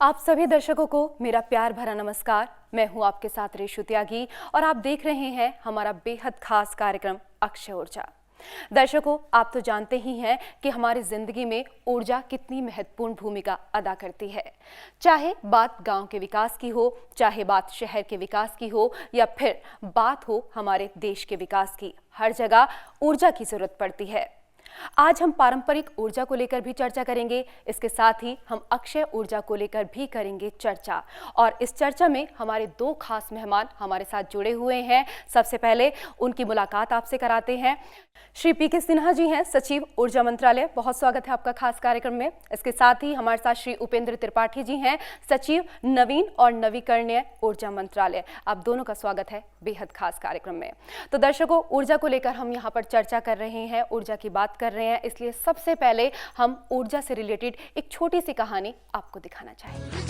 आप सभी दर्शकों को मेरा प्यार भरा नमस्कार। मैं हूं आपके साथ रेशु त्यागी और आप देख रहे हैं हमारा बेहद खास कार्यक्रम अक्षय ऊर्जा। दर्शकों, आप तो जानते ही हैं कि हमारी जिंदगी में ऊर्जा कितनी महत्वपूर्ण भूमिका अदा करती है। चाहे बात गांव के विकास की हो, चाहे बात शहर के विकास की हो या फिर बात हो हमारे देश के विकास की, हर जगह ऊर्जा की जरूरत पड़ती है। आज हम पारंपरिक ऊर्जा को लेकर भी चर्चा करेंगे। इसके साथ ही हम अक्षय ऊर्जा को लेकर भी करेंगे चर्चा। और इस चर्चा में हमारे दो खास मेहमान हमारे साथ जुड़े हुए हैं। सबसे पहले उनकी मुलाकात आपसे कराते हैं। श्री पी.के. सिन्हा जी हैं, सचिव ऊर्जा मंत्रालय। बहुत स्वागत है आपका खास कार्यक्रम में। इसके साथ ही हमारे साथ श्री उपेंद्र त्रिपाठी जी हैं, सचिव नवीन और नवीकरणीय ऊर्जा मंत्रालय। आप दोनों का स्वागत है बेहद खास कार्यक्रम में। तो दर्शकों, ऊर्जा को लेकर हम यहाँ पर चर्चा कर रहे हैं, ऊर्जा की बात कर रहे हैं, इसलिए सबसे पहले हम ऊर्जा से रिलेटेड एक छोटी सी कहानी आपको दिखाना चाहेंगे।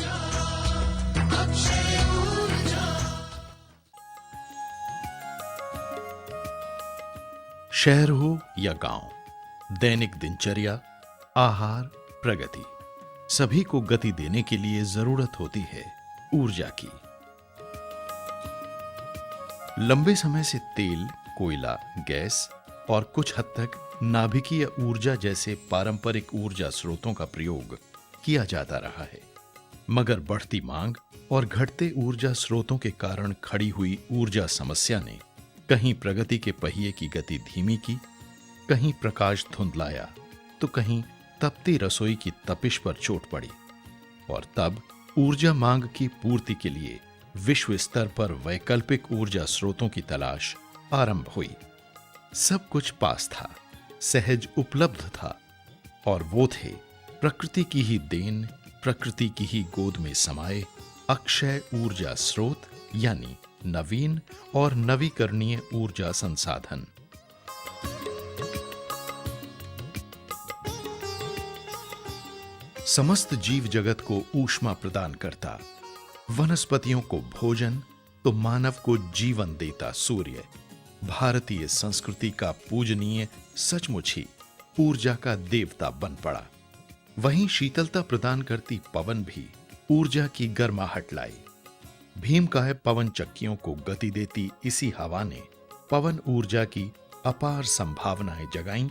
शहर हो या गांव, दैनिक दिनचर्या, आहार, प्रगति, सभी को गति देने के लिए जरूरत होती है ऊर्जा की। लंबे समय से तेल, कोयला, गैस और कुछ हद तक नाभिकीय ऊर्जा जैसे पारंपरिक ऊर्जा स्रोतों का प्रयोग किया जाता रहा है, मगर बढ़ती मांग और घटते ऊर्जा स्रोतों के कारण खड़ी हुई ऊर्जा समस्या ने कहीं प्रगति के पहिए की गति धीमी की, कहीं प्रकाश धुंधलाया, तो कहीं तपती रसोई की तपिश पर चोट पड़ी। और तब ऊर्जा मांग की पूर्ति के लिए विश्व स्तर पर वैकल्पिक ऊर्जा स्रोतों की तलाश आरंभ हुई। सब कुछ पास था, सहज उपलब्ध था, और वो थे प्रकृति की ही देन, प्रकृति की ही गोद में समाये अक्षय ऊर्जा स्रोत, यानी नवीन और नवीकरणीय ऊर्जा संसाधन। समस्त जीव जगत को ऊष्मा प्रदान करता, वनस्पतियों को भोजन तो मानव को जीवन देता सूर्य भारतीय संस्कृति का पूजनीय सचमुच ही ऊर्जा का देवता बन पड़ा। वहीं शीतलता प्रदान करती पवन भी ऊर्जा की गर्माहट लाई। भीमकाय पवन चक्कियों को गति देती इसी हवा ने पवन ऊर्जा की अपार संभावनाएं जगाईं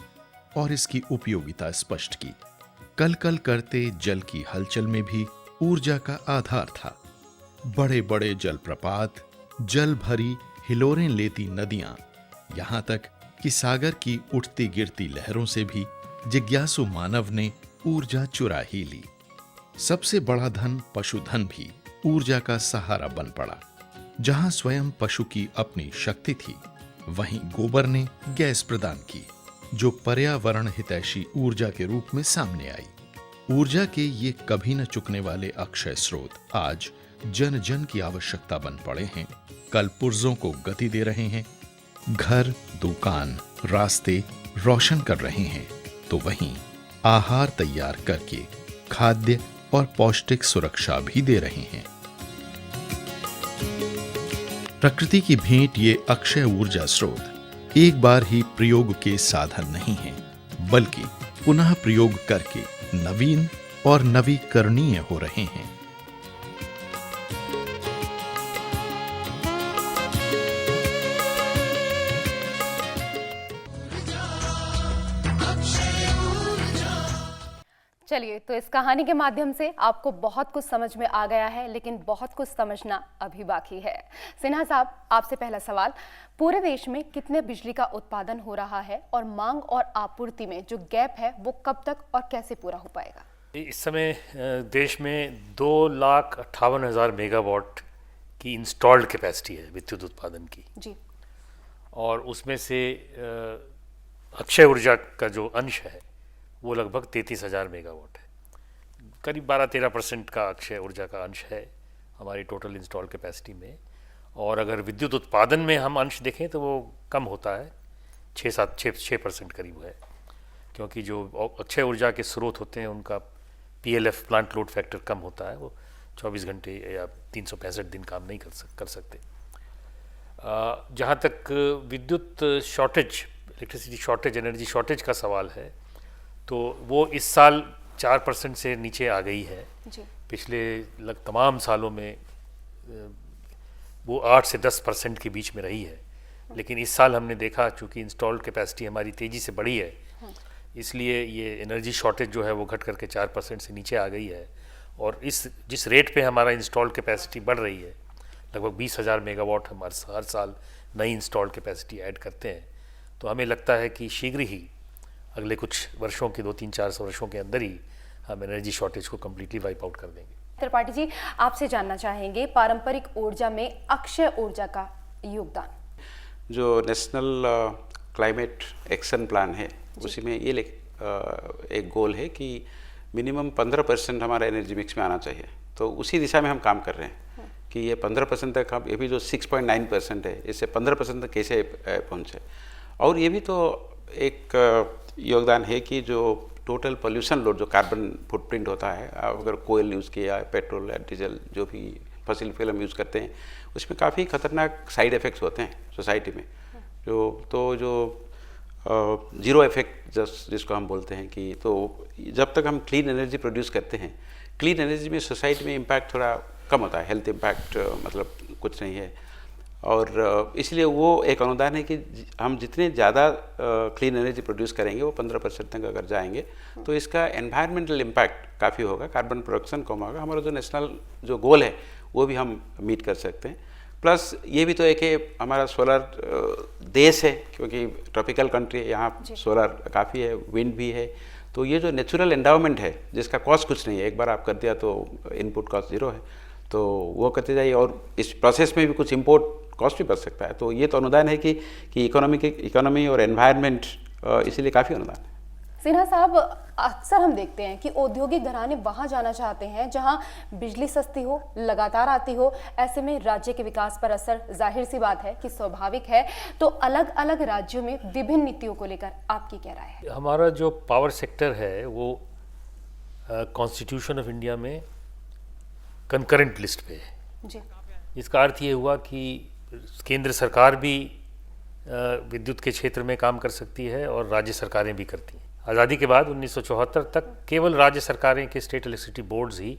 और इसकी उपयोगिता स्पष्ट की। कल कल करते जल की हलचल में भी ऊर्जा का आधार था। बड़े बड़े जलप्रपात, जल भरी हिलोरें लेती नदियां, यहां तक कि सागर की उठती गिरती लहरों से भी जिज्ञासु मानव ने ऊर्जा चुरा ही ली। सबसे बड़ा धन पशुधन भी ऊर्जा का सहारा बन पड़ा। जहां स्वयं पशु की अपनी शक्ति थी, वहीं गोबर ने गैस प्रदान की, जो पर्यावरण हितैषी ऊर्जा के रूप में सामने आई। ऊर्जा के ये कभी न चुकने वाले अक्षय स्रोत आज जन जन की आवश्यकता बन पड़े हैं। कल पुर्जों को गति दे रहे हैं, घर, दुकान, रास्ते रोशन कर रहे हैं, तो वहीं आहार तैयार करके खाद्य और पौष्टिक सुरक्षा भी दे रहे हैं। प्रकृति की भेंट ये अक्षय ऊर्जा स्रोत एक बार ही प्रयोग के साधन नहीं है, बल्कि पुनः प्रयोग करके नवीन और नवीकरणीय हो रहे हैं। चलिए, तो इस कहानी के माध्यम से आपको बहुत कुछ समझ में आ गया है, लेकिन बहुत कुछ समझना अभी बाकी है। सिन्हा साहब, आपसे पहला सवाल, पूरे देश में कितने बिजली का उत्पादन हो रहा है और मांग और आपूर्ति में जो गैप है वो कब तक और कैसे पूरा हो पाएगा? इस समय देश में 2,58,000 मेगावाट की इंस्टॉल्ड कैपेसिटी है विद्युत उत्पादन की जी। और उसमें से अक्षय ऊर्जा का जो अंश है वो लगभग 33,000 मेगावाट है। करीब 12-13% का अक्षय ऊर्जा का अंश है हमारी टोटल इंस्टॉल कैपेसिटी में। और अगर विद्युत उत्पादन में हम अंश देखें तो वो कम होता है, 6% करीब है, क्योंकि जो अक्षय ऊर्जा के स्रोत होते हैं उनका PLF प्लांट लोड फैक्टर कम होता है, वो 24 घंटे या 365 दिन काम नहीं कर सकते। जहाँ तक विद्युत shortage, electricity shortage, energy shortage का सवाल है, तो वो इस साल 4% से नीचे आ गई है। जी। पिछले तमाम सालों में वो 8 से 10% के बीच में रही है, लेकिन इस साल हमने देखा चूँकि इंस्टॉल्ड कैपेसिटी हमारी तेज़ी से बढ़ी है, इसलिए ये एनर्जी शॉर्टेज जो है वो घट करके 4% से नीचे आ गई है। और जिस रेट पे हमारा इंस्टॉल्ड कैपेसिटी बढ़ रही है, लगभग 20,000 मेगावाट हम हर साल नई इंस्टॉल्ड कैपेसिटी ऐड करते हैं, तो हमें लगता है कि शीघ्र ही अगले कुछ वर्षों के 2-3-4 वर्षों के अंदर ही हम एनर्जी शॉर्टेज को कम्प्लीटली वाइप आउट कर देंगे। त्रिपाठी जी, आपसे जानना चाहेंगे पारंपरिक ऊर्जा में अक्षय ऊर्जा का योगदान। जो नेशनल क्लाइमेट एक्शन प्लान है उसी में ये एक गोल है कि मिनिमम 15% हमारा एनर्जी मिक्स में आना चाहिए, तो उसी दिशा में हम काम कर रहे हैं कि ये 15% तक हम, ये भी जो 6.9% है, इससे 15% तक कैसे पहुँचे। और ये भी तो एक योगदान है कि जो टोटल पोल्यूशन लोड, जो कार्बन फुटप्रिंट होता है, अगर कोयल यूज़ किया, पेट्रोल या डीजल जो भी फसिल फ्यूल हम यूज़ करते हैं, उसमें काफ़ी खतरनाक साइड इफ़ेक्ट्स होते हैं सोसाइटी में। जो ज़ीरो इफेक्ट जिसको हम बोलते हैं कि, तो जब तक हम क्लीन एनर्जी प्रोड्यूस करते हैं, क्लीन एनर्जी में सोसाइटी में इम्पैक्ट थोड़ा कम होता है, हेल्थ इम्पैक्ट मतलब कुछ नहीं है। और इसलिए वो एक अनुदान है कि हम जितने ज़्यादा क्लीन एनर्जी प्रोड्यूस करेंगे, वो 15% तक अगर जाएंगे तो इसका एनवायरमेंटल इम्पैक्ट काफ़ी होगा, कार्बन प्रोडक्शन कम होगा, हमारा जो नेशनल जो गोल है वो भी हम मीट कर सकते हैं। प्लस ये भी तो एक है, हमारा सोलर देश है, क्योंकि ट्रॉपिकल कंट्री है, यहाँ सोलर काफ़ी है, विंड भी है, तो ये जो नेचुरल एंडाउमेंट है जिसका कॉस्ट कुछ नहीं है, एक बार आप कर दिया तो इनपुट कॉस्ट ज़ीरो है, तो वो करते जाइए। और इस प्रोसेस में भी कुछ इम्पोर्ट कॉस्ट भी बच सकता है, तो ये तो अनुदान है कि इकोनॉमी और एनवायरनमेंट, इसीलिए काफ़ी अनुदान है। सिन्हा साहब, अक्सर हम देखते हैं कि औद्योगिक घराने वहां जाना चाहते हैं जहां बिजली सस्ती हो, लगातार आती हो। ऐसे में राज्य के विकास पर असर जाहिर सी बात है कि स्वाभाविक है। तो अलग अलग राज्यों में विभिन्न नीतियों को लेकर आपकी क्या राय है? हमारा जो पावर सेक्टर है वो कॉन्स्टिट्यूशन ऑफ इंडिया में कंकरेंट लिस्ट पे है जी। इसका अर्थ ये हुआ कि केंद्र सरकार भी विद्युत के क्षेत्र में काम कर सकती है और राज्य सरकारें भी करती हैं। आज़ादी के बाद 1974 तक केवल राज्य सरकारें के स्टेट इलेक्ट्रिसिटी बोर्ड्स ही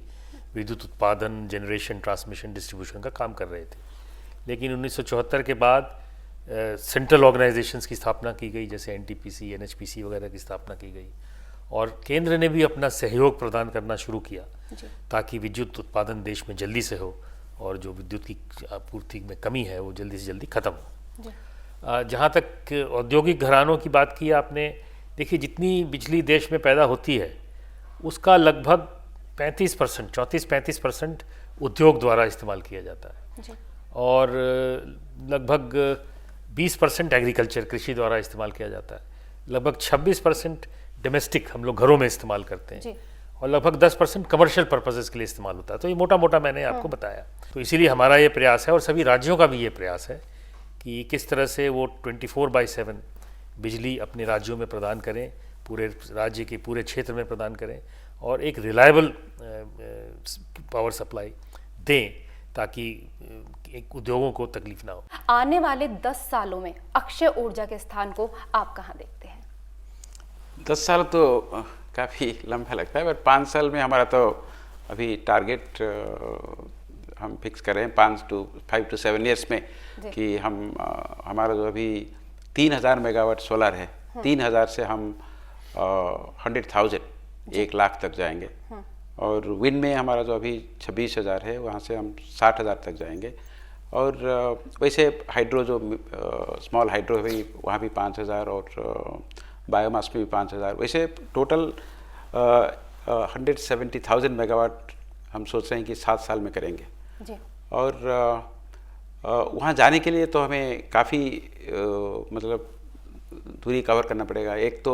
विद्युत उत्पादन, जनरेशन, ट्रांसमिशन, डिस्ट्रीब्यूशन का काम कर रहे थे। लेकिन 1974 के बाद सेंट्रल ऑर्गेनाइजेशंस की स्थापना की गई, जैसे एनटीपीसी, एनएचपीसी वगैरह की स्थापना की गई, और केंद्र ने भी अपना सहयोग प्रदान करना शुरू किया ताकि विद्युत उत्पादन देश में जल्दी से हो और जो विद्युत की आपूर्ति में कमी है वो जल्दी से जल्दी ख़त्म हो। जहाँ तक औद्योगिक घरानों की बात की आपने, देखिए जितनी बिजली देश में पैदा होती है उसका लगभग 35%, 34-35% उद्योग द्वारा इस्तेमाल किया जाता है जी। और लगभग 20% एग्रीकल्चर, कृषि द्वारा इस्तेमाल किया जाता है, लगभग 26% डोमेस्टिक हम लोग घरों में इस्तेमाल करते हैं जी। और लगभग 10% कमर्शियल पर्पसेस के लिए इस्तेमाल होता है। तो ये मोटा मोटा मैंने आपको बताया। तो इसीलिए हमारा ये प्रयास है और सभी राज्यों का भी ये प्रयास है कि किस तरह से वो 24/7 बिजली अपने राज्यों में प्रदान करें, पूरे राज्य के पूरे क्षेत्र में प्रदान करें और एक रिलायबल पावर सप्लाई दें ताकि एक उद्योगों को तकलीफ ना हो। आने वाले 10 सालों में अक्षय ऊर्जा के स्थान को आप कहाँ देखते हैं? 10 साल तो काफ़ी लंबा लगता है, बट 5 साल में हमारा तो अभी टारगेट हम फिक्स कर रहे हैं 5 to 7 ईयर्स में कि हम हमारा जो अभी 3000 मेगावाट सोलर है, 3000 से हम 100,000 1 लाख तक जाएंगे। और विंड में हमारा जो अभी 26,000 है, वहाँ से हम 60,000 तक जाएंगे। और वैसे हाइड्रो जो स्मॉल हाइड्रो है वहाँ भी 5,000 और बायोमास में भी 5,000, वैसे टोटल 170,000 मेगावाट हम सोच रहे हैं कि 7 साल में करेंगे जी। और वहाँ जाने के लिए तो हमें काफ़ी मतलब दूरी कवर करना पड़ेगा। एक तो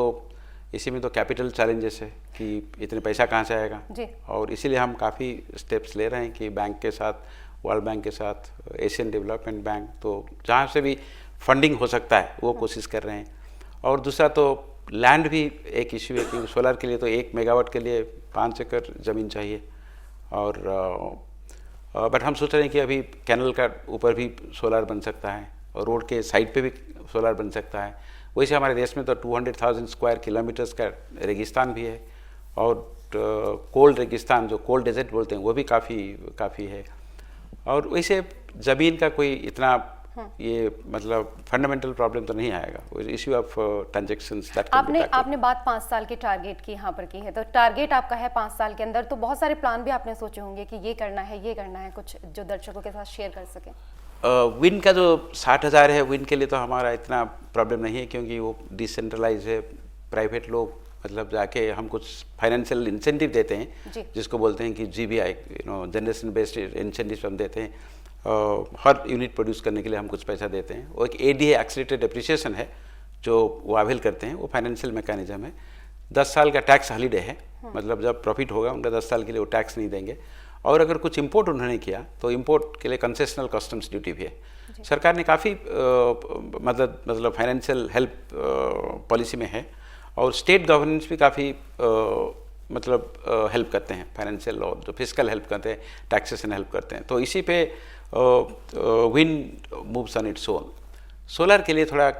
इसी में तो कैपिटल चैलेंजेस है कि इतने पैसा कहाँ से आएगा जी। और इसीलिए हम काफ़ी स्टेप्स ले रहे हैं कि बैंक के साथ, वर्ल्ड बैंक के साथ, एशियन डेवलपमेंट बैंक, तो जहाँ से भी फंडिंग हो सकता है वो कोशिश कर रहे हैं। और दूसरा तो लैंड भी एक इश्यू है कि सोलर के लिए तो 1 मेगावाट के लिए 5 एकड़ ज़मीन चाहिए। और बट हम सोच रहे हैं कि अभी कैनल का ऊपर भी सोलर बन सकता है और रोड के साइड पे भी सोलर बन सकता है। वैसे हमारे देश में तो 200,000 स्क्वायर किलोमीटर्स का रेगिस्तान भी है और कोल्ड रेगिस्तान जो कोल्ड डेजर्ट बोलते हैं वो भी काफ़ी है। और वैसे ज़मीन का कोई इतना ये मतलब फंडामेंटल प्रॉब्लम तो नहीं आएगा। इश्यू ऑफ ट्रांजेक्शंस दैट आपने बात 5 साल के टारगेट की यहाँ पर की है, तो टारगेट आपका है 5 साल के अंदर, तो बहुत सारे प्लान भी आपने सोचे होंगे कि ये करना है, कुछ जो दर्शकों के साथ शेयर कर सकें। विन का जो 60,000 है, विन के लिए तो हमारा इतना प्रॉब्लम नहीं है क्योंकि वो डिसेंट्रलाइज है। प्राइवेट लोग मतलब जाके हम कुछ फाइनेंशियल इंसेंटिव देते हैं जिसको बोलते हैं कि GBI जनरेशन बेस्ड इंसेंटिव हम देते हैं। हर यूनिट प्रोड्यूस करने के लिए हम कुछ पैसा देते हैं। वो एक ADA एक्सीलरेटेड डेप्रिसिएशन है जो वो अवेल करते हैं, वो फाइनेंशियल मैकेनिज्म है। 10 साल का टैक्स हॉलीडे है, मतलब जब प्रॉफिट होगा उनका 10 साल के लिए वो टैक्स नहीं देंगे। और अगर कुछ इंपोर्ट उन्होंने किया तो इंपोर्ट के लिए कंसेशनल कस्टम्स ड्यूटी भी है। सरकार ने काफ़ी मतलब फाइनेंशियल हेल्प पॉलिसी में है। और स्टेट गवर्नेंस भी काफ़ी मतलब हेल्प करते हैं, फाइनेंशियल और जो फिजिकल हेल्प करते हैं, टैक्सेशन हेल्प करते हैं। तो इसी पे win moves on its own. Solar के लिए थोड़ा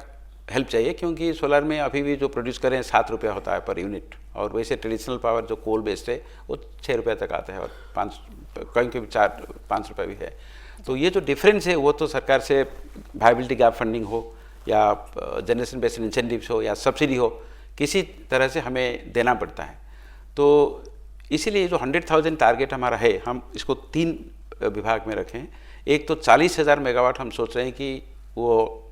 हेल्प चाहिए क्योंकि सोलर में अभी भी जो प्रोड्यूस करें 7 रुपया होता है पर यूनिट, और वैसे ट्रेडिशनल पावर जो कोल बेस्ड है वो 6 रुपये तक आता है, और 5 कहीं 4-5 रुपये भी है। तो ये जो डिफरेंस है वो तो सरकार से वायबिलिटी गैप फंडिंग हो या जनरेशन बेस्ड इंसेंटिव्स हो या सब्सिडी हो, किसी तरह से हमें देना पड़ता है। तो इसीलिए जो 100,000 टारगेट हमारा है, हम इसको 3 विभाग में रखें। एक तो 40,000 मेगावाट हम सोच रहे हैं कि वो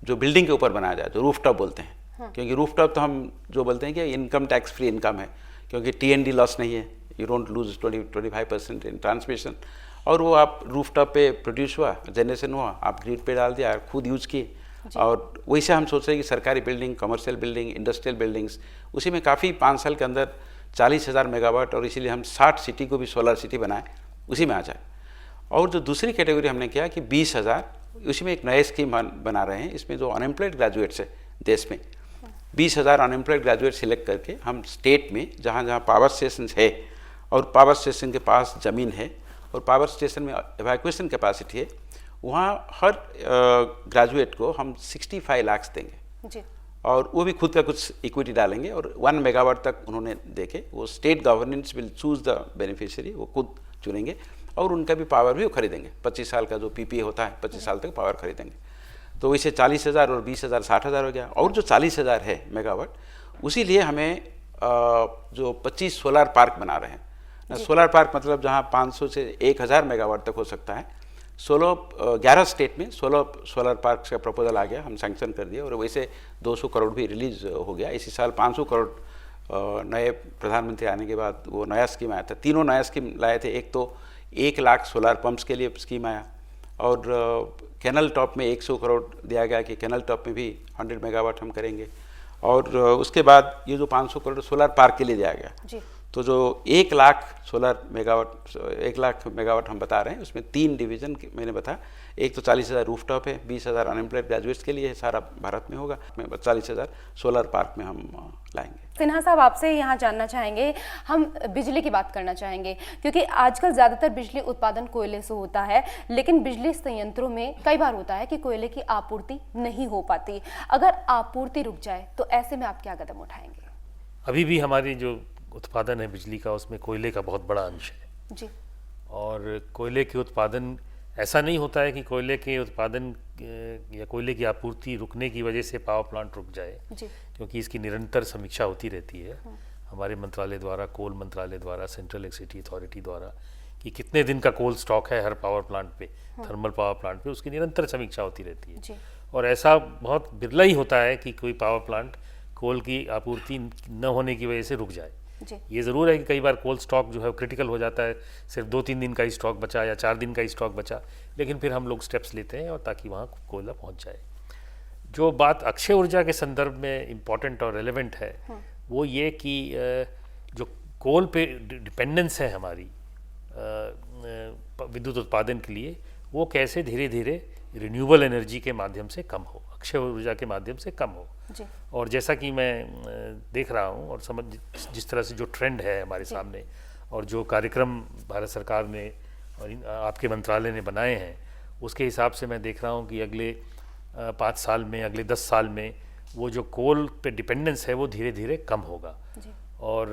जो बिल्डिंग के ऊपर बनाया जाए, जो रूफटॉप बोलते हैं। क्योंकि रूफटॉप तो हम जो बोलते हैं कि इनकम टैक्स फ्री इनकम है, क्योंकि TND लॉस नहीं है, you don't lose 20-25% in transmission. और वो आप रूफटॉप पे प्रोड्यूस हुआ, जनरेशन हुआ, आप ग्रिड पे डाल दिया, खुद यूज किए। और वैसे हम सोच रहे हैं कि सरकारी building, commercial building, industrial buildings, उसी में काफ़ी 5 साल के अंदर 40,000 मेगावाट, और इसीलिए हम 60 सिटी को भी सोलर सिटी बनाए, उसी में आ जाए। और जो दूसरी कैटेगरी हमने किया कि 20,000, उसी में एक नए स्कीम बना रहे हैं। इसमें जो अनएम्प्लॉयड ग्रेजुएट्स है देश में, 20,000 अनएम्प्लॉयड ग्रेजुएट सिलेक्ट करके हम स्टेट में जहाँ जहाँ पावर स्टेशन है और पावर स्टेशन के पास ज़मीन है और पावर स्टेशन में एवैक्यूएशन कैपेसिटी है, वहाँ हर ग्रेजुएट को हम 65 लाख देंगे जी। और वो भी खुद का कुछ इक्विटी डालेंगे और 1 मेगावाट तक उन्होंने देखे। वो state governance will choose the beneficiary, वो खुद चुनेंगे और उनका भी पावर भी वो खरीदेंगे। 25 साल का जो PPA होता है, 25 साल तक पावर खरीदेंगे। तो इसे 40,000 और 20,000 60,000 हो गया। और जो 40,000 है मेगावाट, उसी लिए हमें जो 25 सोलर पार्क बना रहे हैं। सोलर पार्क मतलब जहाँ 500 से 1,000 मेगावाट तक हो सकता है। 11 स्टेट में 16 सोलर पार्क का प्रपोजल आ गया, हम सैंक्शन कर दिए। और वैसे 200 करोड़ भी रिलीज हो गया। इसी साल 500 करोड़ नए प्रधानमंत्री आने के बाद वो नया स्कीम आया था। तीनों नया स्कीम लाए थे। एक तो 1 लाख सोलर पंप्स के लिए स्कीम आया, और कैनल टॉप में 100 करोड़ दिया गया कि कैनल टॉप में भी 100 मेगावाट हम करेंगे। और उसके बाद ये जो 500 करोड़ सोलर पार्क के लिए दिया गया जी। तो जो 1 lakh solar megawatt 1 lakh megawatt हम बता रहे हैं, उसमें 3 डिवीजन मैंने बताया। एक तो 40,000 रूफटॉप है, 20,000 अनएम्प्लॉयड ग्रेजुएट्स के लिए है, सारा भारत में होगा। 40,000 सोलर पार्क में हम लाएंगे। सिन्हा साहब, आपसे यहाँ जानना चाहेंगे, हम बिजली की बात करना चाहेंगे, क्योंकि आजकल ज़्यादातर बिजली उत्पादन कोयले से होता है, लेकिन बिजली संयंत्रों में कई बार होता है कि कोयले की आपूर्ति नहीं हो पाती। अगर आपूर्ति रुक जाए तो ऐसे में आप क्या कदम उठाएंगे? अभी भी हमारी जो उत्पादन है बिजली का, उसमें कोयले का बहुत बड़ा अंश है जी। और कोयले के उत्पादन, ऐसा नहीं होता है कि कोयले के उत्पादन या कोयले की आपूर्ति रुकने की वजह से पावर प्लांट रुक जाए जी। क्योंकि इसकी निरंतर समीक्षा होती रहती है हमारे मंत्रालय द्वारा, कोल मंत्रालय द्वारा, सेंट्रल इलेक्ट्रिसिटी अथॉरिटी द्वारा, कि कितने दिन का कोल स्टॉक है हर पावर प्लांट पे, थर्मल पावर प्लांट पे, उसकी निरंतर समीक्षा होती रहती है जी। और ऐसा बहुत बिरला ही होता है कि कोई पावर प्लांट कोल की आपूर्ति न होने की वजह से रुक जाए जी। ये ज़रूर है कि कई बार कोल स्टॉक जो है क्रिटिकल हो जाता है, सिर्फ 2-3 दिन का ही स्टॉक बचा या 4 दिन का ही स्टॉक बचा, लेकिन फिर हम लोग स्टेप्स लेते हैं और ताकि वहाँ कोयला पहुँच जाए। जो बात अक्षय ऊर्जा के संदर्भ में इम्पॉर्टेंट और रेलेवेंट है वो ये कि जो कोल पे डिपेंडेंस है हमारी विद्युत उत्पादन के लिए, वो कैसे धीरे धीरे रिन्यूएबल एनर्जी के माध्यम से कम हो, अक्षय ऊर्जा के माध्यम से कम हो जी। और जैसा कि मैं देख रहा हूँ और समझ जिस तरह से जो ट्रेंड है हमारे सामने और जो कार्यक्रम भारत सरकार ने और आपके मंत्रालय ने बनाए हैं, उसके हिसाब से मैं देख रहा हूँ कि अगले 5 साल में, अगले 10 साल में वो जो कोल पे डिपेंडेंस है वो धीरे धीरे कम होगा। और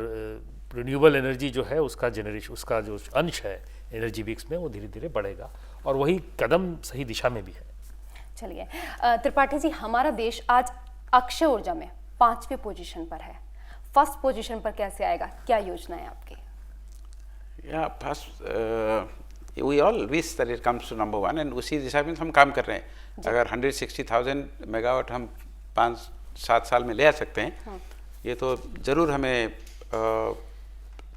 रिन्यूएबल एनर्जी जो है उसका जनरेशन, उसका जो अंश है एनर्जी मिक्स में, वो धीरे धीरे बढ़ेगा और वही कदम सही दिशा में भी है। चलिए त्रिपाठी जी, हमारा देश आज अक्षय ऊर्जा में 5वीं पोजीशन पर है। फर्स्ट पोजीशन पर कैसे आएगा, क्या योजना है आपकी? First we all wish that it comes to number 1 and उसी दिशा में हम काम कर रहे हैं। अगर 160,000 मेगावाट हम 5-7 साल में ले आ सकते हैं, ये तो ज़रूर हमें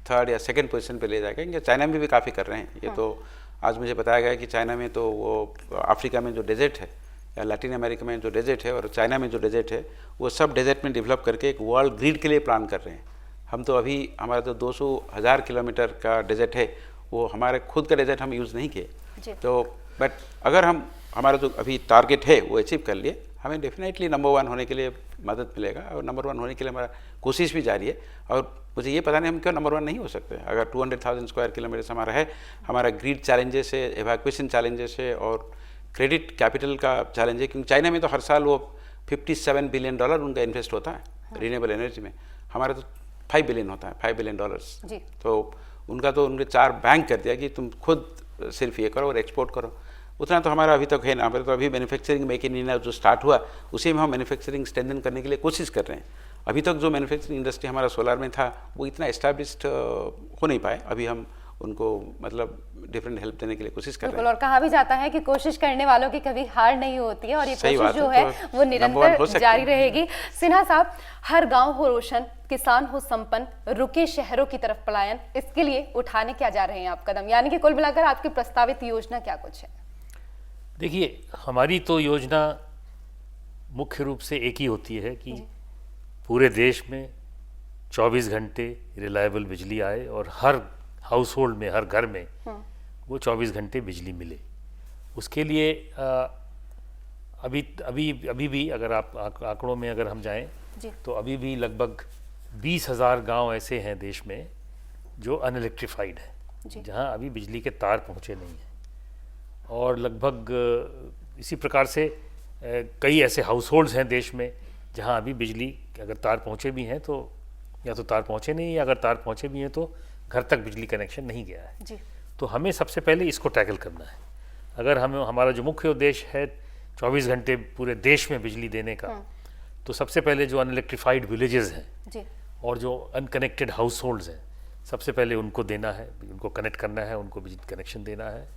थर्ड या सेकंड पोजीशन पे ले जाएगा। क्योंकि चाइना में भी काफ़ी कर रहे हैं। ये तो आज मुझे बताया गया कि चाइना में तो वो अफ्रीका में जो डेजर्ट है या लैटिन अमेरिका में जो डेजर्ट है और चाइना में जो डेजर्ट है, वो सब डेजर्ट में डेवलप करके एक वर्ल्ड ग्रिड के लिए प्लान कर रहे हैं। हम तो अभी हमारा तो 200,000 किलोमीटर का डेजर्ट है, वो हमारे खुद का डेजर्ट हम यूज़ नहीं किए। तो बट अगर हम हमारा जो अभी टारगेट है वो अचीव कर लिए, हमें डेफिनेटली नंबर 1 होने के लिए मदद मिलेगा और नंबर 1 होने के लिए हमारा कोशिश भी जारी है। और मुझे ये पता नहीं हम क्यों नंबर 1 नहीं हो सकते। अगर 200,000 स्क्वायर किलोमीटर हमारा है, हमारा ग्रिड चैलेंजेस है, एवैक्यूएशन चैलेंजेस है और क्रेडिट कैपिटल का चैलेंज है। क्योंकि चाइना में तो हर साल वो $57 बिलियन उनका इन्वेस्ट होता है रिन्यूएबल एनर्जी में, हमारा तो $5 बिलियन होता है, $5 बिलियन। तो उनका तो उनके 4 बैंक कर दिया कि तुम खुद सिर्फ ये करो और एक्सपोर्ट करो। उतना तो हमारा अभी तक है ना। हमारे तो अभी मैन्युफैक्चरिंग मेक इन इंडिया जो स्टार्ट हुआ, उसी में हम मैन्युफैक्चरिंग स्ट्रेंथन करने के लिए कोशिश कर रहे हैं। अभी तक जो मैन्युफैक्चरिंग इंडस्ट्री हमारा सोलार में था, वो इतना एस्टैब्लिश्ड हो नहीं पाए। अभी हम उनको मतलब डिफरेंट हेल्प देने के लिए कोशिश कर रहे हैं। और कहा भी जाता है कि कोशिश करने वालों की कभी हार नहीं होती है और ये कोशिश जो है तो वो निरंतर जारी रहेगी। सिन्हा साहब, हर गांव हो रोशन, किसान हो संपन्न, रुके शहरों की तरफ पलायन, इसके लिए उठाने क्या जा रहे हैं आप कदम? यानी कि कुल मिलाकर आपकी प्रस्तावित योजना क्या कुछ है? देखिए, हमारी तो योजना मुख्य रूप से एक ही होती है कि पूरे देश में 24 घंटे रिलायबल बिजली आए और हर हाउस होल्ड में, हर घर में वो 24 घंटे बिजली मिले। उसके लिए अभी भी अगर आप आंकड़ों में अगर हम जाएं तो अभी भी लगभग 20,000 गांव ऐसे हैं देश में जो अनइलेक्ट्रिफाइड हैं, जहां अभी बिजली के तार पहुंचे नहीं हैं। और लगभग इसी प्रकार से कई ऐसे हाउस होल्ड्स हैं देश में जहां अभी बिजली अगर तार पहुंचे भी हैं तो या तो तार पहुंचे नहीं, या अगर तार पहुंचे भी हैं तो घर तक बिजली कनेक्शन नहीं गया है जी। तो हमें सबसे पहले इसको टैकल करना है। अगर हमारा जो मुख्य उद्देश्य है 24 घंटे पूरे देश में बिजली देने का, तो सबसे पहले जो अनइलेक्ट्रिफाइड विलेजेस हैं और जो अनकनेक्टेड हाउस होल्ड्स हैं, सबसे पहले उनको देना है, उनको कनेक्ट करना है, उनको बिजली कनेक्शन देना है।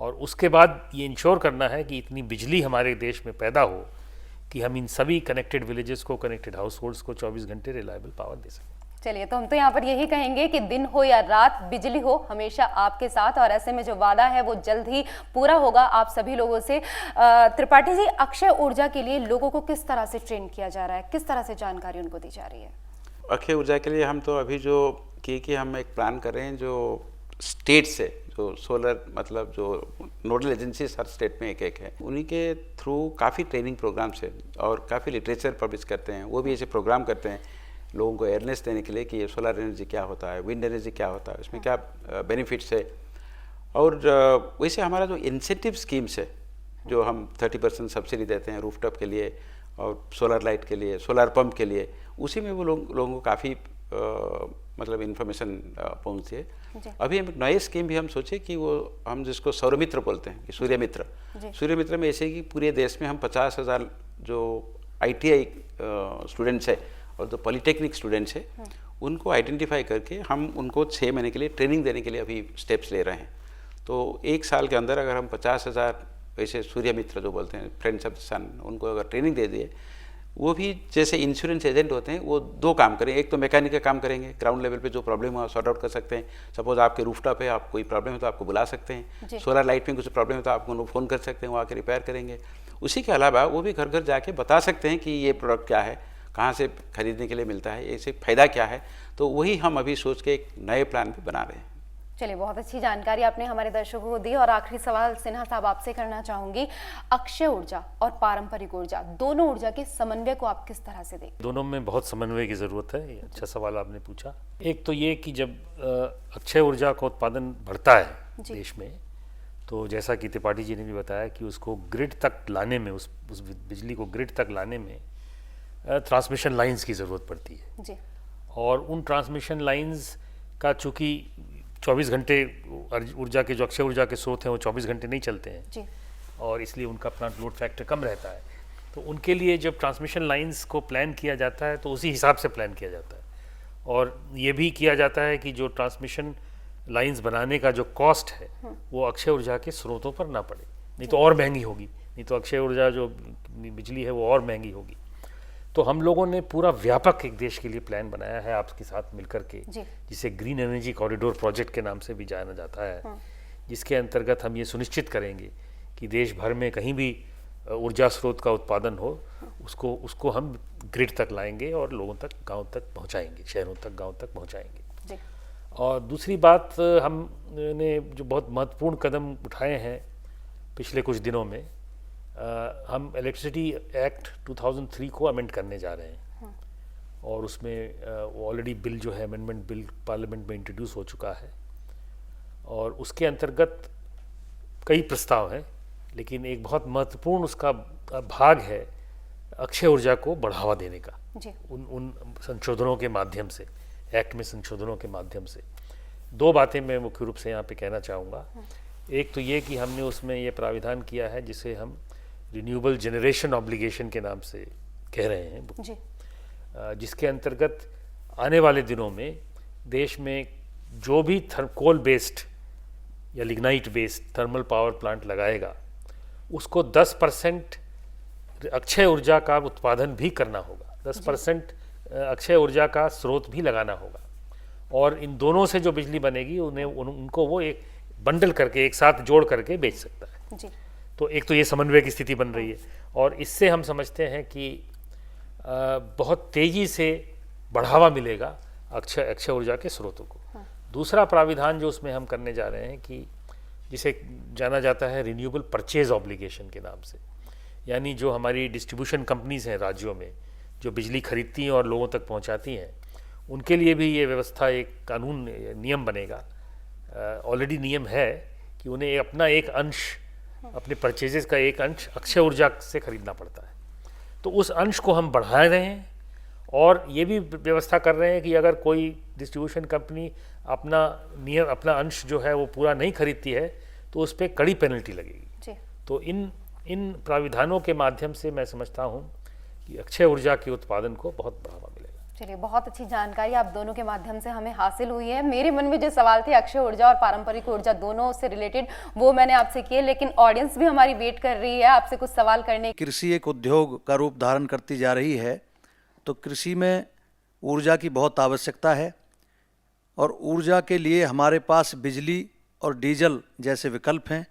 और उसके बाद ये इंश्योर करना है कि इतनी बिजली हमारे देश में पैदा हो कि हम इन सभी कनेक्टेड विलेजेस को, कनेक्टेड हाउस होल्ड्स को 24 घंटे रिलायबल पावर दे सकें। चलिए, तो हम तो यहाँ पर यही कहेंगे कि दिन हो या रात, बिजली हो हमेशा आपके साथ, और ऐसे में जो वादा है वो जल्द ही पूरा होगा आप सभी लोगों से। त्रिपाठी जी, अक्षय ऊर्जा के लिए लोगों को किस तरह से ट्रेन किया जा रहा है, किस तरह से जानकारी उनको दी जा रही है? अक्षय ऊर्जा के लिए हम तो अभी जो कि हम एक प्लान कर रहे हैं, जो स्टेट से जो सोलर मतलब जो नोडल एजेंसी हर स्टेट में एक है, उन्हीं के थ्रू काफ़ी ट्रेनिंग प्रोग्राम्स है और काफ़ी लिटरेचर पब्लिश करते हैं। वो भी ऐसे प्रोग्राम करते हैं लोगों को अवेयरनेस देने के लिए कि ये सोलर एनर्जी क्या होता है, विंड एनर्जी क्या होता है, इसमें क्या बेनिफिट्स है। और वैसे हमारा जो इंसेंटिव स्कीम्स है, जो हम 30% सब्सिडी देते हैं रूफटॉप के लिए और सोलर लाइट के लिए, सोलर पंप के लिए, उसी में वो लोगों को काफ़ी मतलब इन्फॉर्मेशन पहुँचती है। अभी हम एक नए स्कीम भी हम सोचे कि वो हम जिसको सौरमित्र बोलते हैं, कि सूर्य मित्र। सूर्य मित्र में ऐसे कि पूरे देश में हम 50,000 जो ITI स्टूडेंट्स है और जो पॉलिटेक्निक स्टूडेंट्स है, उनको आइडेंटिफाई करके हम उनको 6 महीने के लिए ट्रेनिंग देने के लिए अभी स्टेप्स ले रहे हैं। तो 1 साल के अंदर अगर हम 50,000 वैसे सूर्य मित्र जो बोलते हैं, फ्रेंड्स ऑफ सन, उनको अगर ट्रेनिंग दे दिए, वो भी जैसे इंश्योरेंस एजेंट होते हैं, वो 2 काम करें। एक तो मैकेनिक का काम करेंगे, ग्राउंड लेवल पे जो प्रॉब्लम हो सॉर्ट आउट कर सकते हैं। सपोज आपके रूफटॉप है, आप कोई प्रॉब्लम है तो आपको बुला सकते हैं। सोलर लाइट में कुछ प्रॉब्लम है तो आप उनको फ़ोन कर सकते हैं, वो आके रिपेयर करेंगे। उसी के अलावा वो भी घर घर जाके बता सकते हैं कि ये प्रोडक्ट क्या है, कहाँ से खरीदने के लिए मिलता है, इससे फ़ायदा क्या है। तो वही हम अभी सोच के एक नए प्लान भी बना रहे हैं। चलिए, बहुत अच्छी जानकारी आपने हमारे दर्शकों को दी। और आखिरी सवाल सिन्हा साहब आपसे करना चाहूंगी, अक्षय ऊर्जा और पारंपरिक ऊर्जा, दोनों ऊर्जा के समन्वय को आप किस तरह से देखते हैं? दोनों में बहुत समन्वय की ज़रूरत है। ये अच्छा सवाल आपने पूछा। एक तो ये कि जब अक्षय ऊर्जा का उत्पादन बढ़ता है देश में, तो जैसा कि त्रिपाठी जी ने भी बताया कि उसको ग्रिड तक लाने में, उस बिजली को ग्रिड तक लाने में ट्रांसमिशन लाइंस की ज़रूरत पड़ती है। जी। और उन ट्रांसमिशन लाइंस का चूँकि 24 घंटे ऊर्जा के जो अक्षय ऊर्जा के स्रोत हैं वो 24 घंटे नहीं चलते हैं जी। और इसलिए उनका प्लांट लोड फैक्टर कम रहता है। तो उनके लिए जब ट्रांसमिशन लाइंस को प्लान किया जाता है तो उसी हिसाब से प्लान किया जाता है और ये भी किया जाता है कि जो ट्रांसमिशन लाइंस बनाने का जो कॉस्ट है वो अक्षय ऊर्जा के स्रोतों पर ना पड़े, नहीं तो और महंगी होगी, नहीं तो अक्षय ऊर्जा जो बिजली है वो और महंगी होगी। तो हम लोगों ने पूरा व्यापक एक देश के लिए प्लान बनाया है आपके साथ मिलकर के, जिसे ग्रीन एनर्जी कॉरिडोर प्रोजेक्ट के नाम से भी जाना जाता है, जिसके अंतर्गत हम ये सुनिश्चित करेंगे कि देश भर में कहीं भी ऊर्जा स्रोत का उत्पादन हो उसको हम ग्रिड तक लाएंगे और लोगों तक, गांव तक पहुंचाएंगे, शहरों तक, गांव तक पहुंचाएंगे। और दूसरी बात, हमने जो बहुत महत्वपूर्ण कदम उठाए हैं पिछले कुछ दिनों में, हम इलेक्ट्रिसिटी एक्ट 2003 को अमेंड करने जा रहे हैं और उसमें ऑलरेडी बिल जो है, अमेंडमेंट बिल पार्लियामेंट में इंट्रोड्यूस हो चुका है और उसके अंतर्गत कई प्रस्ताव हैं, लेकिन एक बहुत महत्वपूर्ण उसका भाग है अक्षय ऊर्जा को बढ़ावा देने का उन संशोधनों के माध्यम से, एक्ट में संशोधनों के माध्यम से। दो बातें मैं मुख्य रूप से यहाँ पे कहना चाहूँगा। एक तो ये कि हमने उसमें ये प्राविधान किया है जिसे हम रिन्यूएबल जनरेशन ऑब्लिगेशन के नाम से कह रहे हैं, जिसके अंतर्गत आने वाले दिनों में देश में जो भी कोल बेस्ड या lignite based thermal power plant लगाएगा उसको 10% अक्षय ऊर्जा का उत्पादन भी करना होगा, 10% अक्षय ऊर्जा का स्रोत भी लगाना होगा और इन दोनों से जो बिजली बनेगी उनको वो एक बंडल करके, एक साथ जोड़ करके बेच सकता है जी। तो एक तो ये समन्वय की स्थिति बन रही है और इससे हम समझते हैं कि बहुत तेज़ी से बढ़ावा मिलेगा अक्षय ऊर्जा के स्रोतों को। दूसरा प्राविधान जो उसमें हम करने जा रहे हैं कि जिसे जाना जाता है रिन्यूएबल परचेज ऑब्लिगेशन के नाम से, यानी जो हमारी डिस्ट्रीब्यूशन कंपनीज हैं राज्यों में जो बिजली खरीदती हैं और लोगों तक पहुंचाती हैं, उनके लिए भी ये व्यवस्था, एक कानून, नियम बनेगा, ऑलरेडी नियम है कि उन्हें अपना एक अंश, अपने परचेजेस का एक अंश अक्षय ऊर्जा से खरीदना पड़ता है। तो उस अंश को हम बढ़ा रहे हैं और ये भी व्यवस्था कर रहे हैं कि अगर कोई डिस्ट्रीब्यूशन कंपनी अपना अंश जो है वो पूरा नहीं खरीदती है तो उस पर कड़ी पेनल्टी लगेगी। तो इन प्राविधानों के माध्यम से मैं समझता हूँ कि अक्षय ऊर्जा के उत्पादन को बहुत बढ़ावा मिलेगा। चलिए, बहुत अच्छी जानकारी आप दोनों के माध्यम से हमें हासिल हुई है। मेरे मन में जो सवाल थे अक्षय ऊर्जा और पारंपरिक ऊर्जा दोनों से रिलेटेड, वो मैंने आपसे किए, लेकिन ऑडियंस भी हमारी वेट कर रही है आपसे कुछ सवाल करने। कृषि एक उद्योग का रूप धारण करती जा रही है, तो कृषि में ऊर्जा की बहुत आवश्यकता है और ऊर्जा के लिए हमारे पास बिजली और डीजल जैसे विकल्प हैं।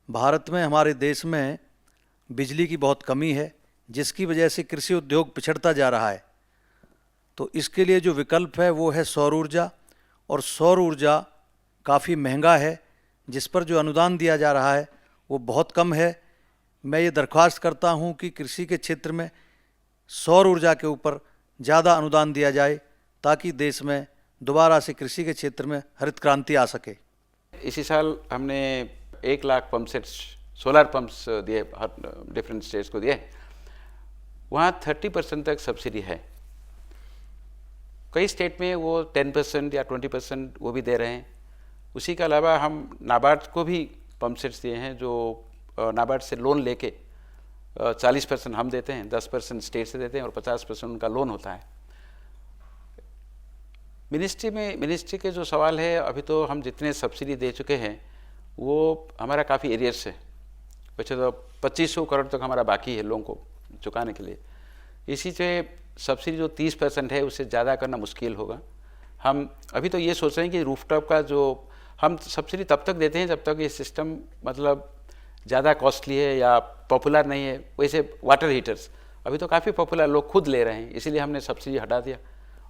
भारत में, हमारे देश में बिजली की बहुत कमी है, जिसकी वजह से कृषि उद्योग पिछड़ता जा रहा है। तो इसके लिए जो विकल्प है वो है सौर ऊर्जा, और सौर ऊर्जा काफ़ी महंगा है, जिस पर जो अनुदान दिया जा रहा है वो बहुत कम है। मैं ये दरख्वास्त करता हूँ कि कृषि के क्षेत्र में सौर ऊर्जा के ऊपर ज़्यादा अनुदान दिया जाए ताकि देश में दोबारा से कृषि के क्षेत्र में हरित क्रांति आ सके। इसी साल हमने 1 lakh pump sets, solar pumps दिए, डिफरेंट स्टेट्स को दिए। वहाँ 30% तक सब्सिडी है। कई स्टेट में वो 10% या 20% वो भी दे रहे हैं। उसी के अलावा हम नाबार्ड को भी पंप सेट्स दिए हैं, जो नाबार्ड से लोन लेके 40% हम देते हैं, 10% स्टेट से देते हैं और 50% उनका लोन होता है। मिनिस्ट्री के जो सवाल है, अभी तो हम जितने सब्सिडी दे चुके हैं वो हमारा काफ़ी एरियर्स है। वैसे तो 2500 करोड़ तक हमारा बाकी है लोगों को चुकाने के लिए। इसी से सब्सिडी जो 30% है उससे ज़्यादा करना मुश्किल होगा। हम अभी तो ये सोच रहे हैं कि रूफटॉप का जो हम सब्सिडी तब तक देते हैं जब तक ये सिस्टम मतलब ज़्यादा कॉस्टली है या पॉपुलर नहीं है। वैसे वाटर हीटर्स अभी तो काफ़ी पॉपुलर, लोग खुद ले रहे हैं, इसीलिए हमने सब्सिडी हटा दिया।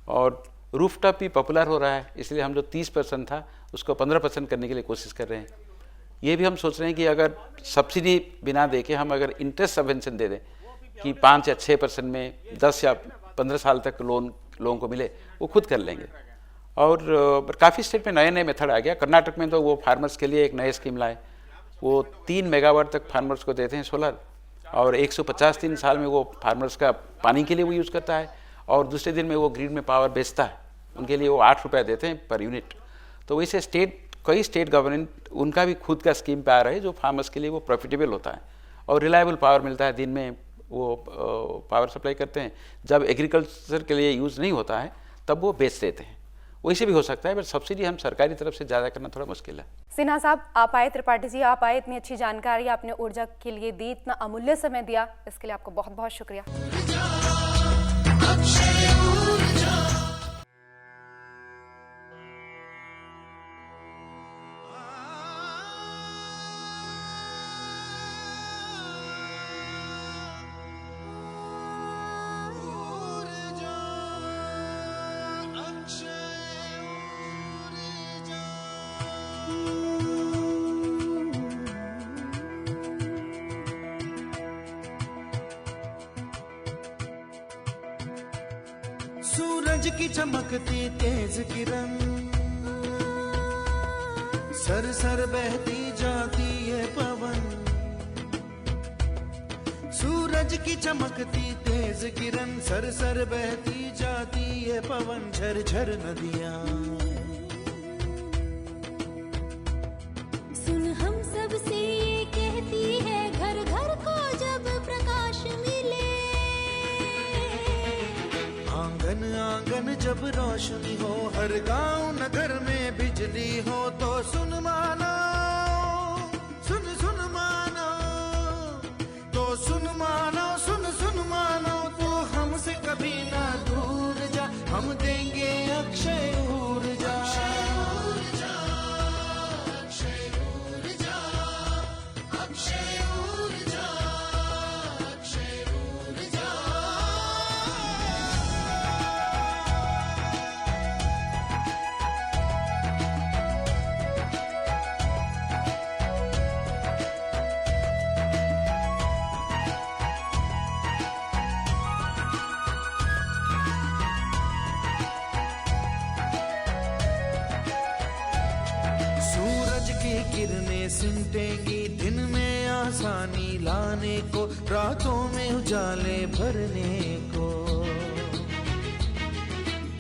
और रूफटॉप भी पॉपुलर हो रहा है, इसलिए हम जो 30% था उसको 15% करने के लिए कोशिश कर रहे हैं। ये भी हम सोच रहे हैं कि अगर सब्सिडी बिना दे के हम अगर इंटरेस्ट सबवेंशन दे दें कि 5 या 6% में 10 या 15 साल तक लोन लोगों को मिले, वो खुद कर लेंगे। और काफ़ी स्टेट में नए नए मेथड आ गया। कर्नाटक में तो वो फार्मर्स के लिए एक नए स्कीम लाए, वो 3 मेगावाट तक फार्मर्स को देते हैं सोलर, और 150 दिन साल में वो फार्मर्स का पानी के लिए वो यूज़ करता है और दूसरे दिन में वो ग्रिड में पावर बेचता है उनके लिए वो 8 रुपये देते हैं पर यूनिट। तो वैसे कई स्टेट गवर्नमेंट उनका भी खुद का स्कीम पे आ रहा है जो फार्मर्स के लिए वो प्रॉफिटेबल होता है और रिलायबल पावर मिलता है। दिन में वो पावर सप्लाई करते हैं, जब एग्रीकल्चर के लिए यूज़ नहीं होता है तब वो बेच देते हैं। वैसे भी हो सकता है, बट सब्सिडी हम सरकारी तरफ से ज़्यादा करना थोड़ा मुश्किल है। सिन्हा साहब, आप आए, त्रिपाठी जी आप आए, इतनी अच्छी जानकारी आपने ऊर्जा के लिए दी, इतना अमूल्य समय दिया, इसके लिए आपको बहुत बहुत शुक्रिया। सूरज की चमकती तेज किरण, सर सर बहती जाती है पवन। सूरज की चमकती तेज किरण, सर सर बहती जाती है पवन। झरझर नदियाँ सुन हम सब से ये कहती है, घर घर को जब प्रकाश मिले, आंगन आंगन जब रोशनी हो, हर गांव नगर में बिजली हो, तो सुन मानो, सुन सुन मानो, तो सुन मानो, सुन सुन मानो, तो हमसे कभी ना दूर जा, हम देंगे अक्षय ऊर्जा। सूरज की किरणें सिमटेंगी दिन में आसानी लाने को, रातों में उजाले भरने को।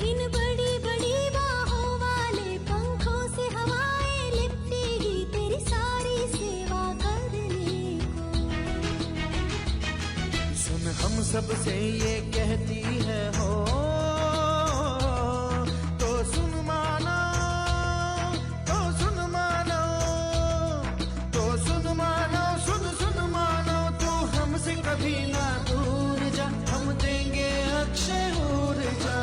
इन बड़ी बड़ी बाहों वाले पंखों से हवाएं लिपटेगी, तेरी सारी सेवा करने को। सुन हम सब से ये कहती है हो, तो सुन मानो, तो सुन मानो, तो सुन मानो, सुन सुन मानो, तो हमसे कभी ना दूर जा, हम देंगे अक्षय ऊर्जा।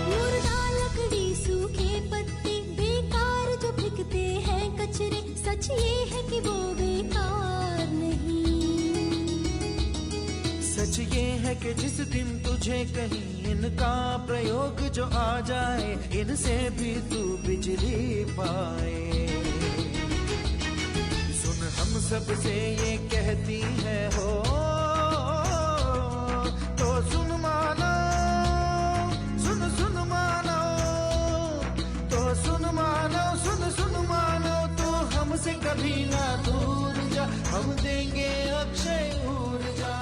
मुर्दा लकड़ी, सूखे पत्ते, बेकार जो फेंकते हैं कचरे, सच ये है कि वो बेकार नहीं। सच ये है कि जिस दिन तुझे कहीं इनका प्रयोग जो आ जाए, इनसे भी तू बिजली पाए। सुन हम सब से ये कहती है हो, तो सुन मानो, सुन सुन मानो, तो सुन मानो, सुन सुन मानो, तो हमसे कभी ना दूर जा, हम देंगे अक्षय ऊर्जा।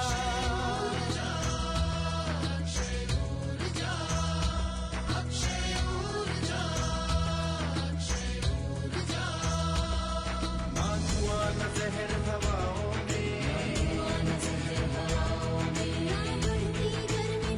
ना धुआं न जहर हवाओं में, ना बढ़ती गर्मी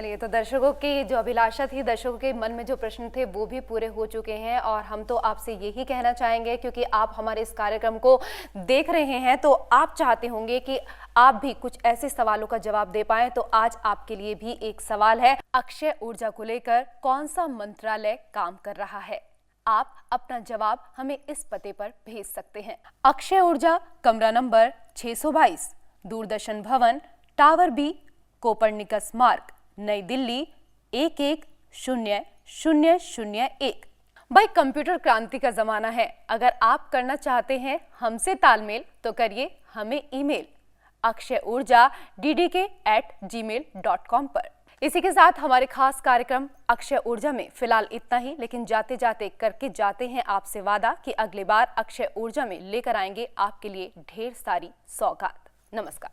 चलिए, तो दर्शकों की जो अभिलाषा थी, दर्शकों के मन में जो प्रश्न थे वो भी पूरे हो चुके हैं और हम तो आपसे यही कहना चाहेंगे, क्योंकि आप हमारे इस कार्यक्रम को देख रहे हैं तो आप चाहते होंगे कि आप भी कुछ ऐसे सवालों का जवाब दे पाएं। तो आज आपके लिए भी एक सवाल है, अक्षय ऊर्जा को लेकर कौन सा मंत्रालय काम कर रहा है? आप अपना जवाब हमें इस पते पर भेज सकते हैं। अक्षय ऊर्जा, कमरा नंबर 622, दूरदर्शन भवन, टावर बी, कोपरनिकस मार्ग, नई दिल्ली 110001। भाई, कंप्यूटर क्रांति का जमाना है। अगर आप करना चाहते हैं हमसे तालमेल तो करिए हमें ईमेल akshayurja@gmail.com पर। इसी के साथ हमारे खास कार्यक्रम अक्षय ऊर्जा में फिलहाल इतना ही, लेकिन जाते जाते करके जाते हैं आपसे वादा कि अगली बार अक्षय ऊर्जा में लेकर आएंगे आपके लिए ढेर सारी सौगात। नमस्कार।